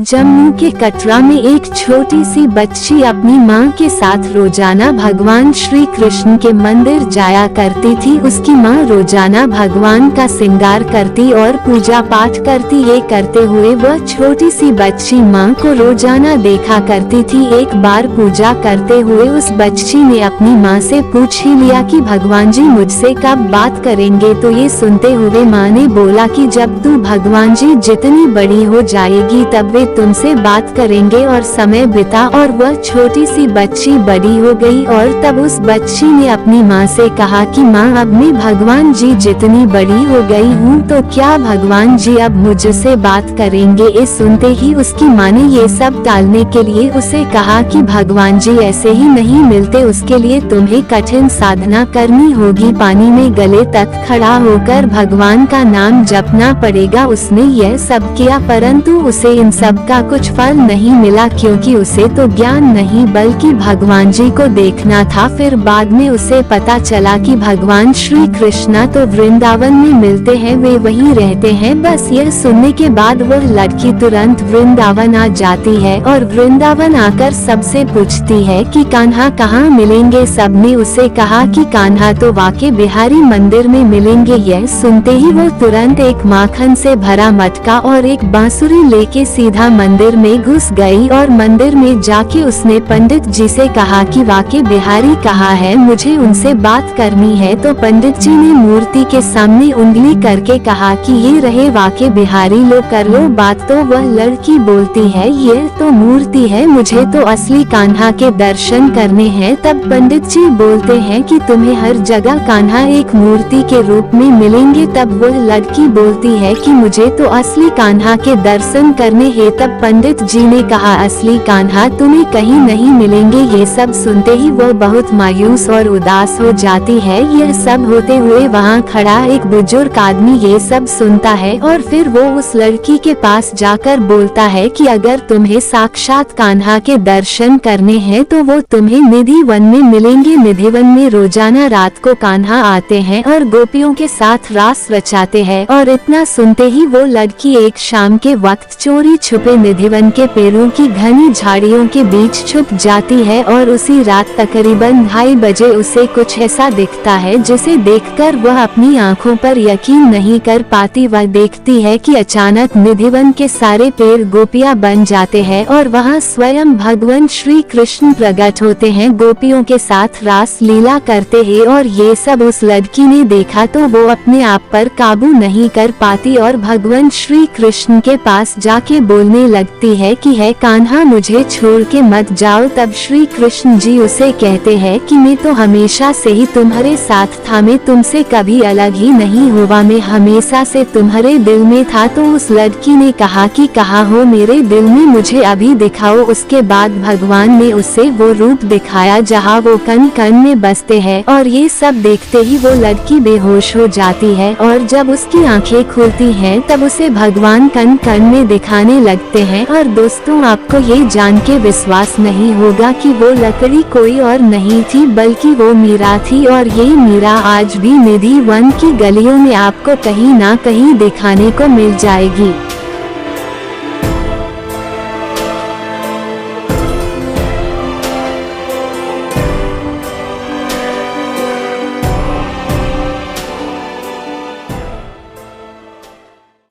जम्मू के कटरा में एक छोटी सी बच्ची अपनी माँ के साथ रोजाना भगवान श्री कृष्ण के मंदिर जाया करती थी। उसकी माँ रोजाना भगवान का श्रृंगार करती और पूजा पाठ करती। ये करते हुए वह छोटी सी बच्ची माँ को रोजाना देखा करती थी। एक बार पूजा करते हुए उस बच्ची ने अपनी माँ से पूछ ही लिया कि भगवान जी मुझसे कब बात करेंगे। तो ये सुनते हुए माँ ने बोला कि जब तू भगवान जी जितनी बड़ी हो जाएगी तब वे तुमसे बात करेंगे और समय बिता। और वह छोटी सी बच्ची बड़ी हो गई और तब उस बच्ची ने अपनी माँ से कहा कि माँ अब मैं भगवान जी जितनी बड़ी हो गई हूँ तो क्या भगवान जी अब मुझसे बात करेंगे। ये सुनते ही उसकी माँ ने ये सब टालने के लिए उसे कहा कि भगवान जी ऐसे ही नहीं मिलते, उसके लिए तुम्हें कठिन साधना करनी होगी। पानी में गले तक खड़ा होकर भगवान का नाम जपना पड़ेगा। उसने यह सब किया परंतु उसे इन सब का कुछ फल नहीं मिला, क्योंकि उसे तो ज्ञान नहीं बल्कि भगवान जी को देखना था। फिर बाद में उसे पता चला कि भगवान श्री कृष्ण तो वृंदावन में मिलते हैं, वे वहीं रहते हैं। बस यह सुनने के बाद वह लड़की तुरंत वृंदावन आ जाती है और वृंदावन आकर सबसे पूछती है कि कान्हा कहाँ मिलेंगे। सबने उसे कहा कि कान्हा तो वाके बिहारी मंदिर में मिलेंगे। यह सुनते ही वो तुरंत एक माखन से भरा मटका और एक बांसुरी लेके सीधा मंदिर में घुस गई और मंदिर में जाके उसने पंडित जी से कहा कि वाके बिहारी कहाँ है, मुझे उनसे बात करनी है। तो पंडित जी ने मूर्ति के सामने उंगली करके कहा कि ये रहे वाके बिहारी, लो कर लो बात। तो वह लड़की बोलती है ये तो मूर्ति है, मुझे तो असली कान्हा के दर्शन करने हैं। तब पंडित जी बोलते हैं कि तुम्हें हर जगह कान्हा एक मूर्ति के रूप में मिलेंगे। तब वह लड़की बोलती है कि मुझे तो असली कान्हा के दर्शन करने हैं। तब पंडित जी ने कहा असली कान्हा तुम्हें कहीं नहीं मिलेंगे। ये सब सुनते ही वह बहुत मायूस और उदास हो जाती है। यह सब होते हुए वहाँ खड़ा एक बुजुर्ग आदमी ये सब सुनता है और फिर वो उस लड़की के पास जाकर बोलता है कि अगर तुम्हें साक्षात कान्हा के दर्शन करने हैं तो वो तुम्हें निधि वन में मिलेंगे। निधि वन में रोजाना रात को कान्हा आते हैं और गोपियों के साथ रास रचाते हैं। और इतना सुनते ही वो लड़की एक शाम के वक्त चोरी छुपे निधिवन के पेड़ों की घनी झाड़ियों के बीच छुप जाती है और उसी रात तकरीबन 2:30 बजे उसे कुछ ऐसा दिखता है जिसे देखकर वह अपनी आंखों पर यकीन नहीं कर पाती। वह देखती है कि अचानक निधिवन के सारे पेड़ गोपियां बन जाते हैं और वहां स्वयं भगवान श्री कृष्ण प्रकट होते हैं, गोपियों के साथ रास लीला करते हैं। और ये सब उस लड़की ने देखा तो वो अपने आप पर काबू नहीं कर पाती और भगवान श्री कृष्ण के पास जाके बोलने लगती है कि है कान्हा मुझे छोड़ के मत जाओ। तब श्री कृष्ण जी उसे कहते हैं कि मैं तो हमेशा से ही तुम्हारे साथ था, मैं तुमसे कभी अलग ही नहीं हुआ, मैं हमेशा से तुम्हारे दिल में था। तो उस लड़की ने कहा कि कहाँ हो मेरे दिल में, मुझे अभी दिखाओ। उसके बाद भगवान ने उसे वो रूप दिखाया जहाँ वो कण कण में बसते हैं और ये सब देखते ही वो लड़की बेहोश हो जाती है। और जब उसकी आंखें खुलती हैं तब उसे भगवान कण कण में दिखाने लगते हैं। और दोस्तों आपको ये जान के विश्वास नहीं होगा कि वो लकड़ी कोई और नहीं थी बल्कि वो मीरा थी। और ये मीरा आज भी निधि वन की गलियों में आपको कहीं ना कहीं दिखाने को मिल जाएगी।